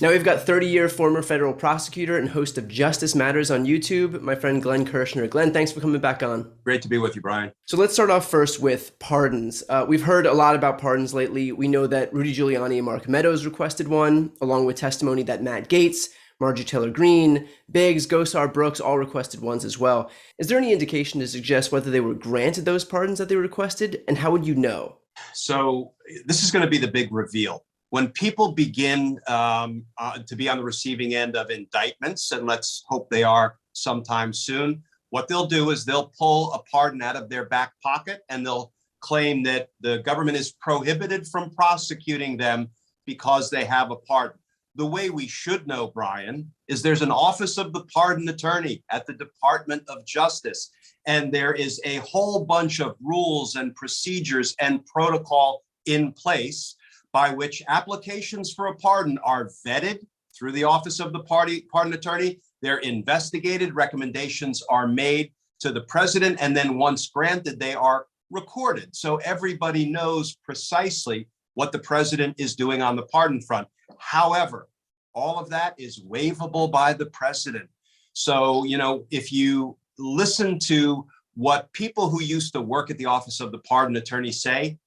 Now we've got 30-year former federal prosecutor and host of Justice Matters on YouTube, my friend Glenn Kirshner. Glenn, thanks for coming back on. Great to be with you, Brian. So let's start off first with pardons. We've heard a lot about pardons lately. We know that Rudy Giuliani and Mark Meadows requested one, along with testimony that Matt Gaetz, Marjorie Taylor Greene, Biggs, Gosar Brooks all requested ones as well. Is there any indication to suggest whether they were granted those pardons that they requested, and how would you know? So this is going to be the big reveal. When people begin to be on the receiving end of indictments, and let's hope they are sometime soon, what they'll do is they'll pull a pardon out of their back pocket and they'll claim that the government is prohibited from prosecuting them because they have a pardon. The way we should know, Brian, is there's an office of the pardon attorney at the Department of Justice, and there is a whole bunch of rules and procedures and protocol in place by which applications for a pardon are vetted through the office of the pardon attorney. They're investigated, recommendations are made to the president, and then once granted, they are recorded. So everybody knows precisely what the president is doing on the pardon front. However, all of that is waivable by the president. So, if you listen to what people who used to work at the office of the pardon attorney say,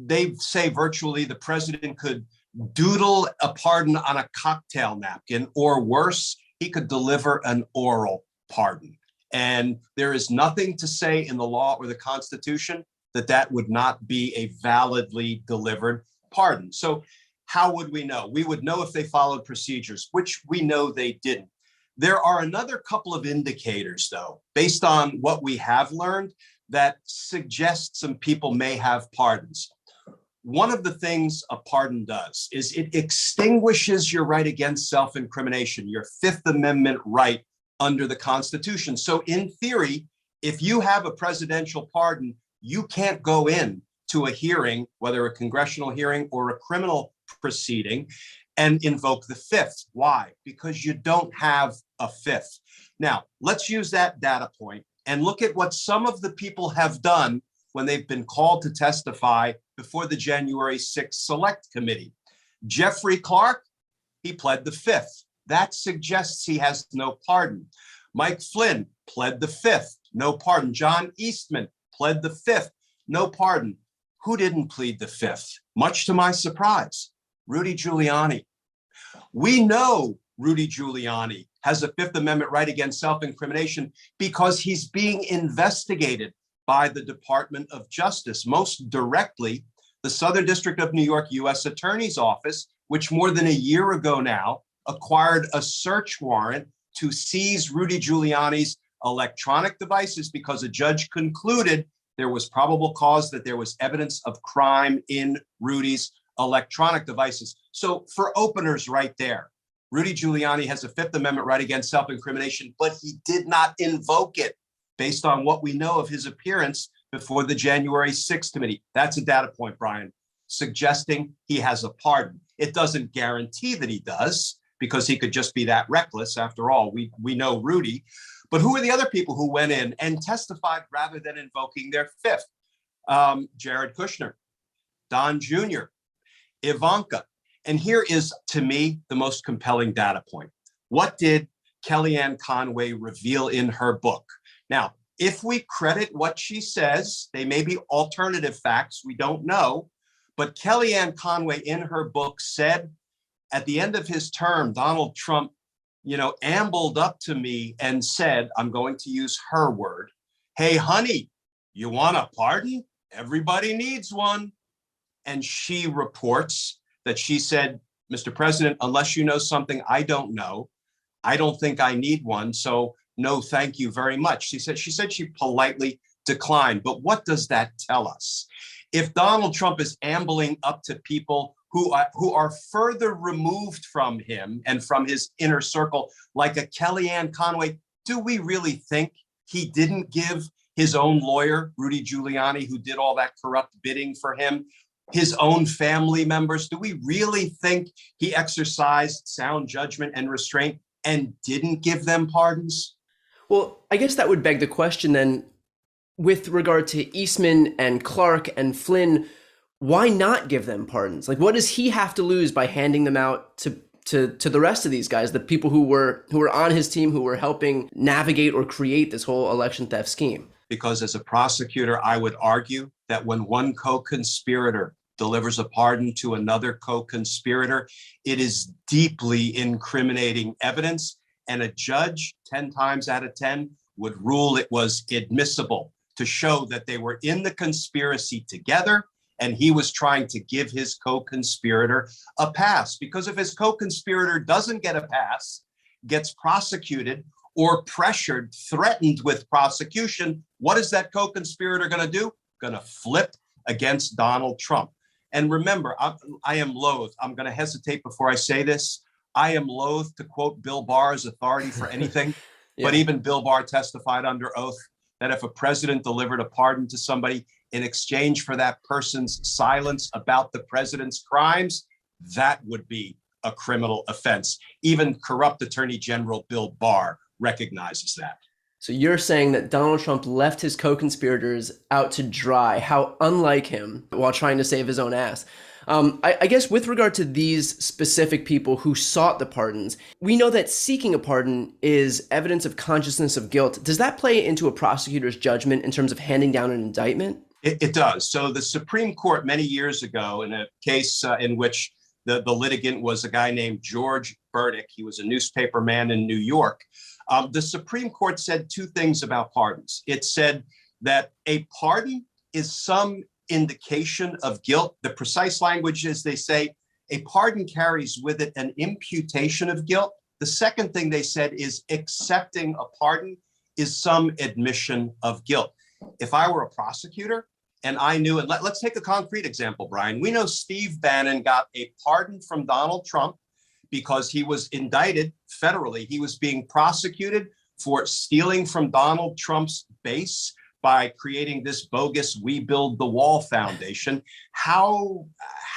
they say virtually the president could doodle a pardon on a cocktail napkin, or worse, he could deliver an oral pardon. And there is nothing to say in the law or the Constitution that that would not be a validly delivered pardon. So how would we know? We would know if they followed procedures, which we know they didn't. There are another couple of indicators, though, based on what we have learned, that suggest some people may have pardons. One of the things a pardon does is it extinguishes your right against self-incrimination, your Fifth Amendment right under the Constitution. So in theory, if you have a presidential pardon, you can't go in to a hearing, whether a congressional hearing or a criminal proceeding, and invoke the Fifth. Why? Because you don't have a Fifth. Now, let's use that data point and look at what some of the people have done when they've been called to testify before the January 6th Select Committee. Jeffrey Clark, he pled the Fifth. That suggests he has no pardon. Mike Flynn pled the Fifth, no pardon. John Eastman pled the Fifth, no pardon. Who didn't plead the Fifth? Much to my surprise, Rudy Giuliani. We know Rudy Giuliani has a Fifth Amendment right against self-incrimination because he's being investigated by the Department of Justice, most directly the Southern District of New York U.S. Attorney's Office, which more than a year ago now acquired a search warrant to seize Rudy Giuliani's electronic devices because a judge concluded there was probable cause that there was evidence of crime in Rudy's electronic devices. So for openers right there, Rudy Giuliani has a Fifth Amendment right against self-incrimination, but he did not invoke it based on what we know of his appearance before the January 6th committee. That's a data point, Brian, suggesting he has a pardon. It doesn't guarantee that he does, because he could just be that reckless. After all, we know Rudy. But who are the other people who went in and testified rather than invoking their Fifth? Jared Kushner, Don Jr., Ivanka. And here is, to me, the most compelling data point. What did Kellyanne Conway reveal in her book? Now, if we credit what she says, they may be alternative facts, we don't know. But Kellyanne Conway in her book said, at the end of his term, Donald Trump, ambled up to me and said, I'm going to use her word, "Hey, honey, you want a pardon? Everybody needs one." And she reports that she said, "Mr. President, unless you know something I don't know, I don't think I need one. So no, thank you very much." She said she politely declined. But what does that tell us? If Donald Trump is ambling up to people who are further removed from him and from his inner circle, like a Kellyanne Conway, do we really think he didn't give his own lawyer, Rudy Giuliani, who did all that corrupt bidding for him, his own family members? Do we really think he exercised sound judgment and restraint and didn't give them pardons? Well, I guess that would beg the question then, with regard to Eastman and Clark and Flynn, why not give them pardons? Like, what does he have to lose by handing them out to to the rest of these guys, the people who were on his team, who were helping navigate or create this whole election theft scheme? Because as a prosecutor, I would argue that when one co-conspirator delivers a pardon to another co-conspirator, it is deeply incriminating evidence, and a judge 10 times out of 10 would rule it was admissible to show that they were in the conspiracy together and he was trying to give his co-conspirator a pass. Because if his co-conspirator doesn't get a pass, gets prosecuted or pressured, threatened with prosecution, what is that co-conspirator going to do? Going to flip against Donald Trump. And remember, I am loath, I'm going to hesitate before I say this, I am loath to quote Bill Barr as authority for anything, but even Bill Barr testified under oath that if a president delivered a pardon to somebody in exchange for that person's silence about the president's crimes, that would be a criminal offense. Even corrupt Attorney General Bill Barr recognizes that. So you're saying that Donald Trump left his co-conspirators out to dry. How unlike him, while trying to save his own ass. I guess with regard to these specific people who sought the pardons, we know that seeking a pardon is evidence of consciousness of guilt. Does that play into a prosecutor's judgment in terms of handing down an indictment? It does. So the Supreme Court many years ago, in a case in which the litigant was a guy named George Burdick, he was a newspaper man in New York. The Supreme Court said two things about pardons. It said that a pardon is some indication of guilt. The precise language is, they say, a pardon carries with it an imputation of guilt. The second thing they said is accepting a pardon is some admission of guilt. If I were a prosecutor and I knew, and let's take a concrete example, Brian. We know Steve Bannon got a pardon from Donald Trump because he was indicted federally. He was being prosecuted for stealing from Donald Trump's base by creating this bogus We Build the Wall Foundation. How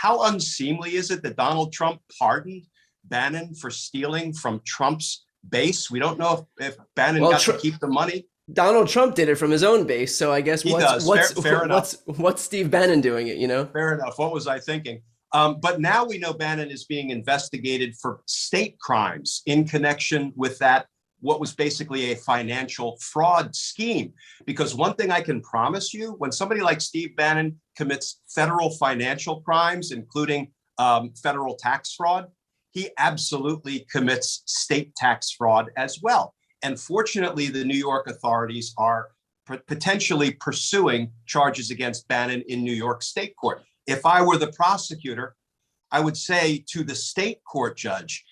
unseemly is it that Donald Trump pardoned Bannon for stealing from Trump's base? We don't know if Bannon got to keep the money. Donald Trump did it from his own base, so I guess what's Steve Bannon doing it, you know? Fair enough. What was I thinking? But now we know Bannon is being investigated for state crimes in connection with that, what was basically a financial fraud scheme. Because one thing I can promise you, when somebody like Steve Bannon commits federal financial crimes, including federal tax fraud, he absolutely commits state tax fraud as well. And fortunately, the New York authorities are potentially pursuing charges against Bannon in New York State Court. If I were the prosecutor, I would say to the state court judge,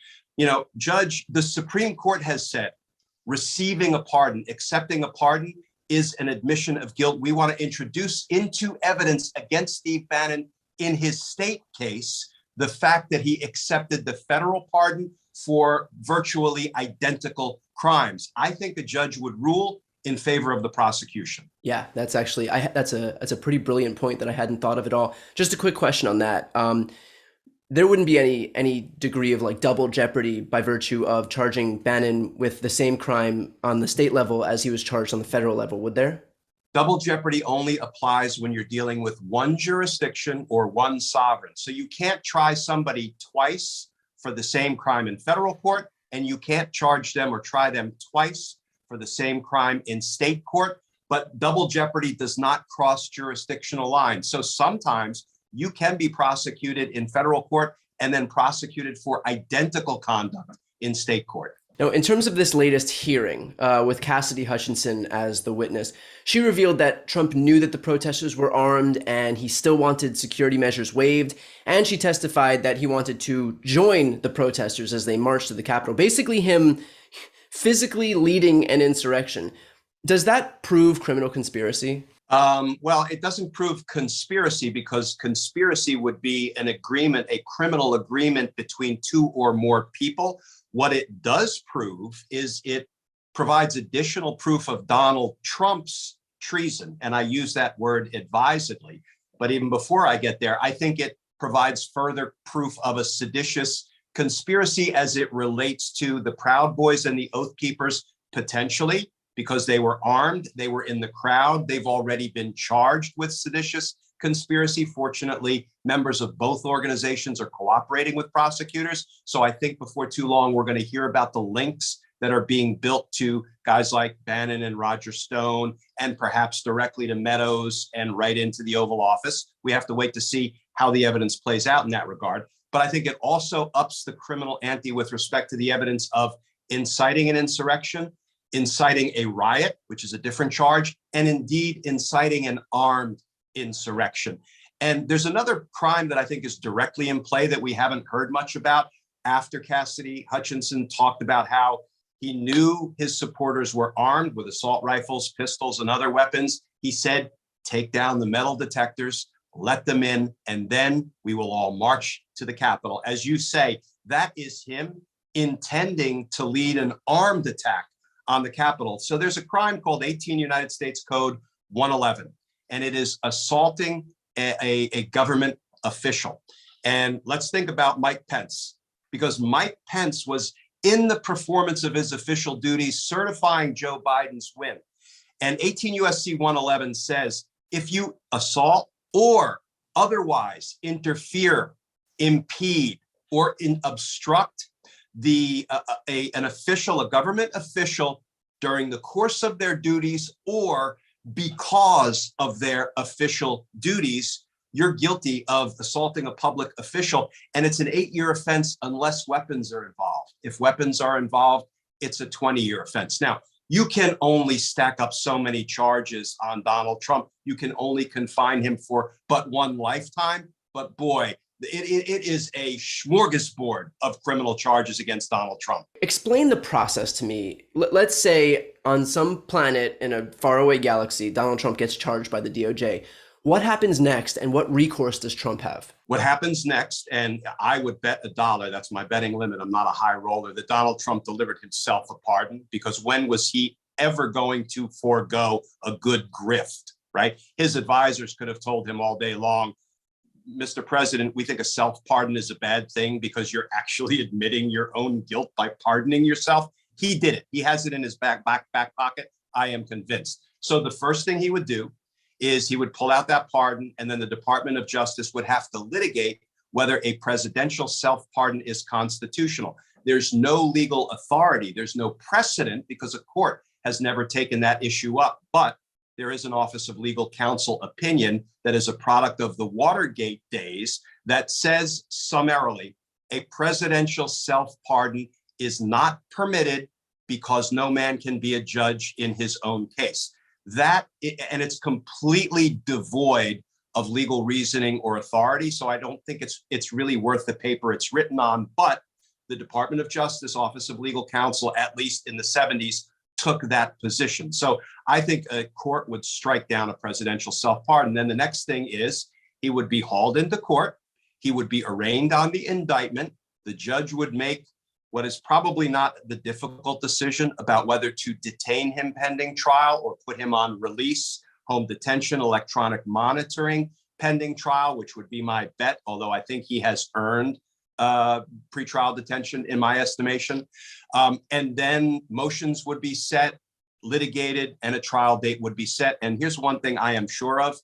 Judge, the Supreme Court has said receiving a pardon, accepting a pardon is an admission of guilt. We want to introduce into evidence against Steve Bannon in his state case the fact that he accepted the federal pardon for virtually identical crimes. I think a judge would rule in favor of the prosecution. Yeah, that's actually, that's a pretty brilliant point that I hadn't thought of at all. Just a quick question on that. There wouldn't be any degree of like double jeopardy by virtue of charging Bannon with the same crime on the state level as he was charged on the federal level, would there? Double jeopardy only applies when you're dealing with one jurisdiction or one sovereign. So you can't try somebody twice for the same crime in federal court, and you can't charge them or try them twice for the same crime in state court. But double jeopardy does not cross jurisdictional lines. So sometimes you can be prosecuted in federal court and then prosecuted for identical conduct in state court. Now, in terms of this latest hearing with Cassidy Hutchinson as the witness, she revealed that Trump knew that the protesters were armed and he still wanted security measures waived. And she testified that he wanted to join the protesters as they marched to the Capitol, basically him physically leading an insurrection. Does that prove criminal conspiracy? Well, it doesn't prove conspiracy because conspiracy would be an agreement, a criminal agreement between two or more people. What it does prove is it provides additional proof of Donald Trump's treason. And I use that word advisedly. But even before I get there, I think it provides further proof of a seditious conspiracy as it relates to the Proud Boys and the Oath Keepers, potentially, because they were armed, they were in the crowd, they've already been charged with seditious conspiracy. Fortunately, members of both organizations are cooperating with prosecutors. So I think before too long, we're going to hear about the links that are being built to guys like Bannon and Roger Stone, and perhaps directly to Meadows and right into the Oval Office. We have to wait to see how the evidence plays out in that regard. But I think it also ups the criminal ante with respect to the evidence of inciting an insurrection, inciting a riot, which is a different charge, and indeed inciting an armed insurrection. And there's another crime that I think is directly in play that we haven't heard much about. After Cassidy Hutchinson talked about how he knew his supporters were armed with assault rifles, pistols, and other weapons, he said, take down the metal detectors, let them in, and then we will all march to the Capitol. As you say, that is him intending to lead an armed attack on the Capitol. So there's a crime called 18 United States Code 111, and it is assaulting a government official. And let's think about Mike Pence, because Mike Pence was in the performance of his official duties, certifying Joe Biden's win. And 18 U.S.C. 111 says, if you assault or otherwise interfere, impede, or obstruct an official, a government official, during the course of their duties or because of their official duties, you're guilty of assaulting a public official. And it's an 8-year offense unless weapons are involved. If weapons are involved, it's a 20-year offense. Now, you can only stack up so many charges on Donald Trump. You can only confine him for but one lifetime. But boy, it is a smorgasbord of criminal charges against Donald Trump. Explain the process to me. Let's say on some planet in a faraway galaxy, Donald Trump gets charged by the DOJ. What happens next, and what recourse does Trump have? What happens next, and I would bet $1, that's my betting limit, I'm not a high roller, that Donald Trump delivered himself a pardon, because when was he ever going to forego a good grift, right? His advisors could have told him all day long, Mr. President, we think a self-pardon is a bad thing because you're actually admitting your own guilt by pardoning yourself. He did it. He has it in his back pocket. I am convinced. So the first thing he would do is he would pull out that pardon, and then the Department of Justice would have to litigate whether a presidential self-pardon is constitutional. There's no legal authority. There's no precedent because a court has never taken that issue up. But there is an Office of Legal Counsel opinion that is a product of the Watergate days that says summarily a presidential self-pardon is not permitted because no man can be a judge in his own case. And it's completely devoid of legal reasoning or authority. So I don't think it's really worth the paper it's written on. But the Department of Justice, Office of Legal Counsel, at least in the 70s, took that position. So I think a court would strike down a presidential self-pardon. Then the next thing is he would be hauled into court. He would be arraigned on the indictment. The judge would make what is probably not the difficult decision about whether to detain him pending trial or put him on release, home detention, electronic monitoring pending trial, which would be my bet, although I think he has earned pretrial detention in my estimation. And then motions would be set, litigated, and a trial date would be set. And here's one thing I am sure of.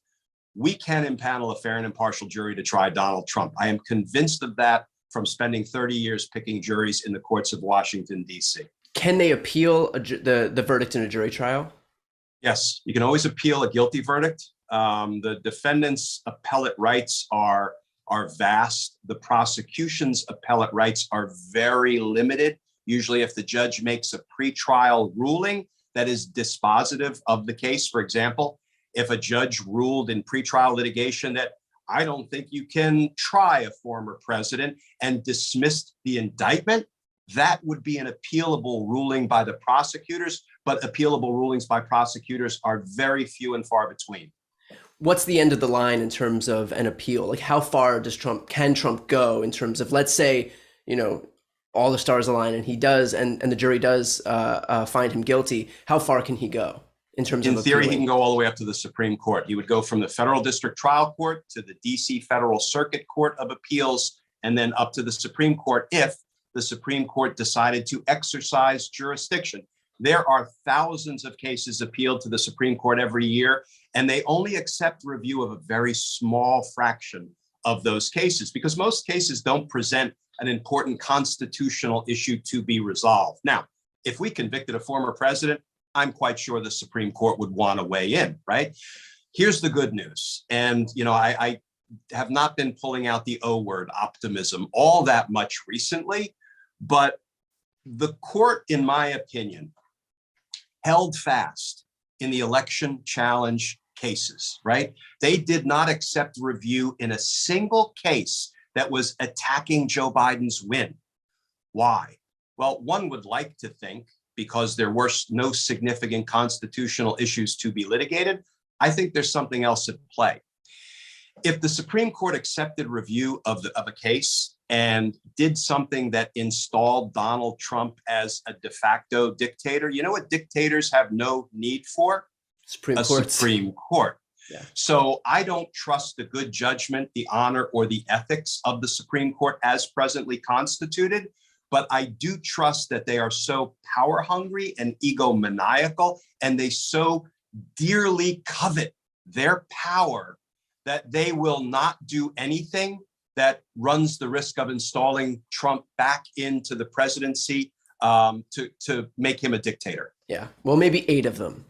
We can impanel a fair and impartial jury to try Donald Trump. I am convinced of that from spending 30 years picking juries in the courts of Washington, D.C. Can they appeal the verdict in a jury trial? Yes, you can always appeal a guilty verdict. The defendant's appellate rights are vast. The prosecution's appellate rights are very limited. Usually if the judge makes a pretrial ruling that is dispositive of the case, for example, if a judge ruled in pretrial litigation that I don't think you can try a former president and dismissed the indictment, that would be an appealable ruling by the prosecutors, but appealable rulings by prosecutors are very few and far between. What's the end of the line in terms of an appeal? Like how far can Trump go in terms of, let's say, all the stars align and he does, and the jury does find him guilty. How far can he go in terms of In theory, appealing? he can go all the way up to the Supreme Court. He would go from the Federal District Trial Court to the DC Federal Circuit Court of Appeals, and then up to the Supreme Court if the Supreme Court decided to exercise jurisdiction. There are thousands of cases appealed to the Supreme Court every year, and they only accept review of a very small fraction of those cases because most cases don't present an important constitutional issue to be resolved. Now, if we convicted a former president, I'm quite sure the Supreme Court would want to weigh in, right? Here's the good news. And, I have not been pulling out the O word, optimism, all that much recently, but the court, in my opinion, held fast in the election challenge cases, right? They did not accept review in a single case that was attacking Joe Biden's win. Why? Well, one would like to think because there were no significant constitutional issues to be litigated. I think there's something else at play. If the Supreme Court accepted review of a case and did something that installed Donald Trump as a de facto dictator, you know what dictators have no need for? Supreme Court. Yeah. So I don't trust the good judgment, the honor, or the ethics of the Supreme Court as presently constituted. But I do trust that they are so power hungry and egomaniacal, and they so dearly covet their power that they will not do anything that runs the risk of installing Trump back into the presidency to make him a dictator. Yeah, well, maybe 8 of them.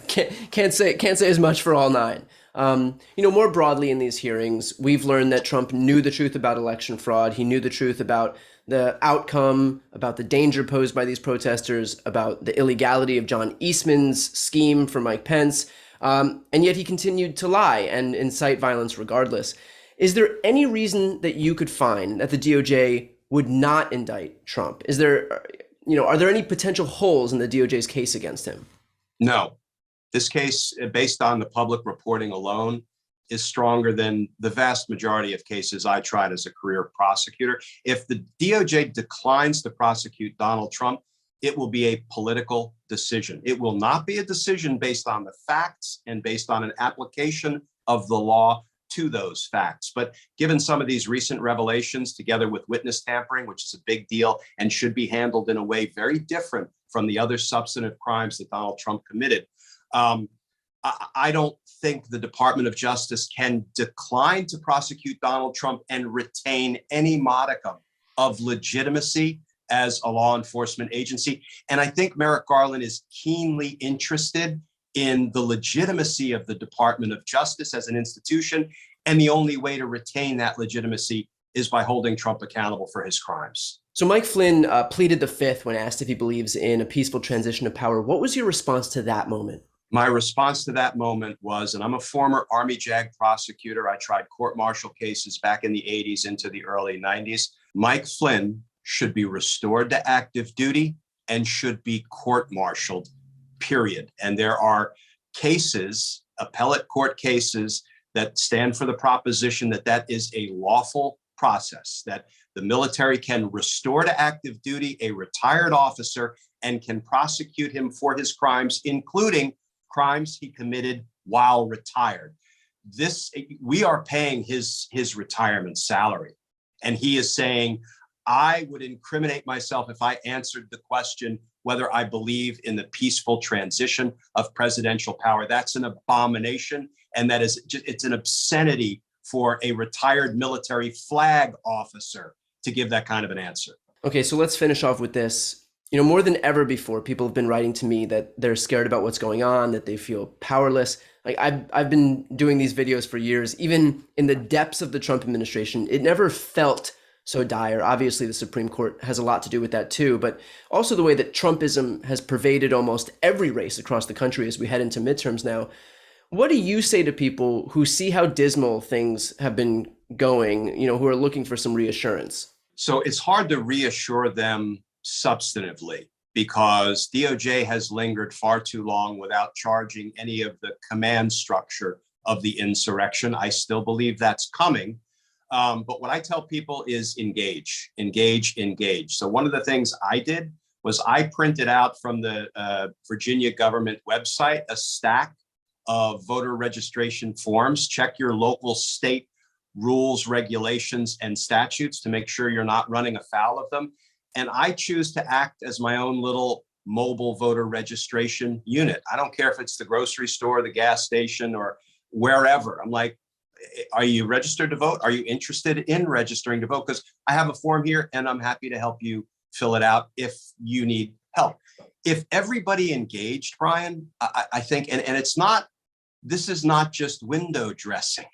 Can't say as much for all 9. More broadly in these hearings, we've learned that Trump knew the truth about election fraud. He knew the truth about the outcome, about the danger posed by these protesters, about the illegality of John Eastman's scheme for Mike Pence. And yet he continued to lie and incite violence regardless. Is there any reason that you could find that the DOJ would not indict Trump? Are there any potential holes in the DOJ's case against him? No. This case, based on the public reporting alone, is stronger than the vast majority of cases I tried as a career prosecutor. If the DOJ declines to prosecute Donald Trump, it will be a political decision. It will not be a decision based on the facts and based on an application of the law to those facts. But given some of these recent revelations, together with witness tampering, which is a big deal and should be handled in a way very different from the other substantive crimes that Donald Trump committed, I don't think the Department of Justice can decline to prosecute Donald Trump and retain any modicum of legitimacy as a law enforcement agency. And I think Merrick Garland is keenly interested in the legitimacy of the Department of Justice as an institution. And the only way to retain that legitimacy is by holding Trump accountable for his crimes. So Mike Flynn pleaded the Fifth when asked if he believes in a peaceful transition of power. What was your response to that moment? My response to that moment was, and I'm a former Army JAG prosecutor. I tried court-martial cases back in the 80s into the early 90s. Mike Flynn should be restored to active duty and should be court-martialed, period. And there are cases, appellate court cases, that stand for the proposition that that is a lawful process, that the military can restore to active duty a retired officer and can prosecute him for his crimes, including crimes he committed while retired. We are paying his retirement salary. And he is saying, I would incriminate myself if I answered the question whether I believe in the peaceful transition of presidential power. That's an abomination. And it's an obscenity for a retired military flag officer to give that kind of an answer. Okay, so let's finish off with this. More than ever before, people have been writing to me that they're scared about what's going on, that they feel powerless. Like I've been doing these videos for years. Even in the depths of the Trump administration, it never felt so dire. Obviously, the Supreme Court has a lot to do with that too, but also the way that Trumpism has pervaded almost every race across the country as we head into midterms now. What do you say to people who see how dismal things have been going, who are looking for some reassurance? So it's hard to reassure them substantively because DOJ has lingered far too long without charging any of the command structure of the insurrection. I still believe that's coming. But what I tell people is engage. So one of the things I did was I printed out from the Virginia government website a stack of voter registration forms. Check your local state rules, regulations, and statutes to make sure you're not running afoul of them. And I choose to act as my own little mobile voter registration unit. I don't care if it's the grocery store, the gas station, or wherever. I'm like, are you registered to vote? Are you interested in registering to vote? Because I have a form here and I'm happy to help you fill it out if you need help. If everybody engaged, Brian, I think, and it's not, this is not just window dressing.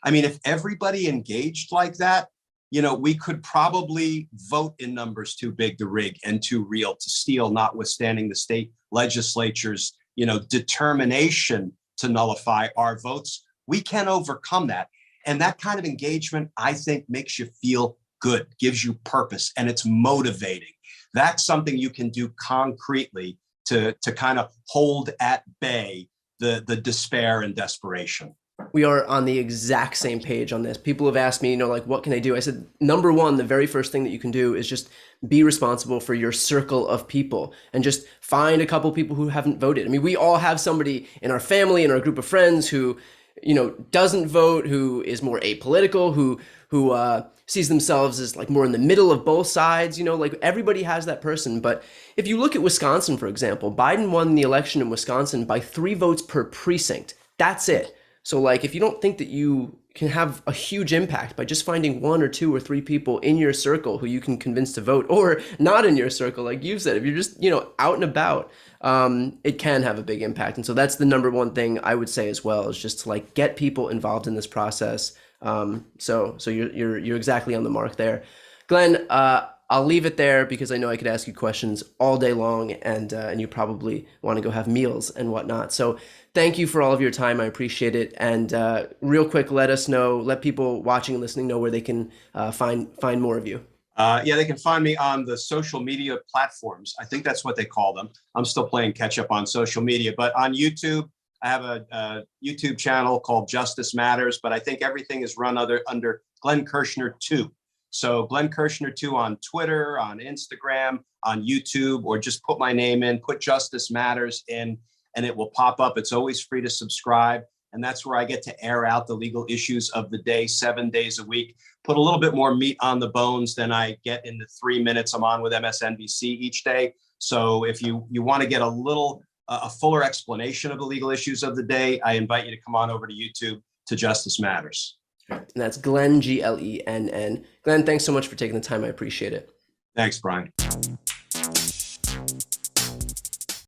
I mean, if everybody engaged like that, we could probably vote in numbers too big to rig and too real to steal, notwithstanding the state legislature's, determination to nullify our votes. We can overcome that. And that kind of engagement, I think, makes you feel good, gives you purpose, and it's motivating. That's something you can do concretely to kind of hold at bay the despair and desperation. We are on the exact same page on this. People have asked me, what can I do? I said, number one, the very first thing that you can do is just be responsible for your circle of people and just find a couple people who haven't voted. I mean, we all have somebody in our family, in our group of friends who, doesn't vote, who is more apolitical, who sees themselves as like more in the middle of both sides. Everybody has that person. But if you look at Wisconsin, for example, Biden won the election in Wisconsin by 3 votes per precinct. That's it. So if you don't think that you can have a huge impact by just finding 1 or 2 or 3 people in your circle who you can convince to vote, or not in your circle, like you said, if you're just, out and about, it can have a big impact. And so that's the number one thing I would say as well, is just to get people involved in this process. So you're exactly on the mark there. Glenn, I'll leave it there because I know I could ask you questions all day long, and you probably want to go have meals and whatnot. So thank you for all of your time. I appreciate it. And real quick, let people watching and listening know where they can find more of you. They can find me on the social media platforms. I think that's what they call them. I'm still playing catch up on social media, but on YouTube, I have a YouTube channel called Justice Matters, but I think everything is run under Glenn Kirshner 2. So Glenn Kirshner 2 on Twitter, on Instagram, on YouTube, or just put my name in, put Justice Matters in, and it will pop up. It's always free to subscribe. And that's where I get to air out the legal issues of the day, 7 days a week, put a little bit more meat on the bones than I get in the 3 minutes I'm on with MSNBC each day. So if you want to get a fuller explanation of the legal issues of the day, I invite you to come on over to YouTube to Justice Matters. And that's Glenn, Glenn. Glenn, thanks so much for taking the time. I appreciate it. Thanks, Brian.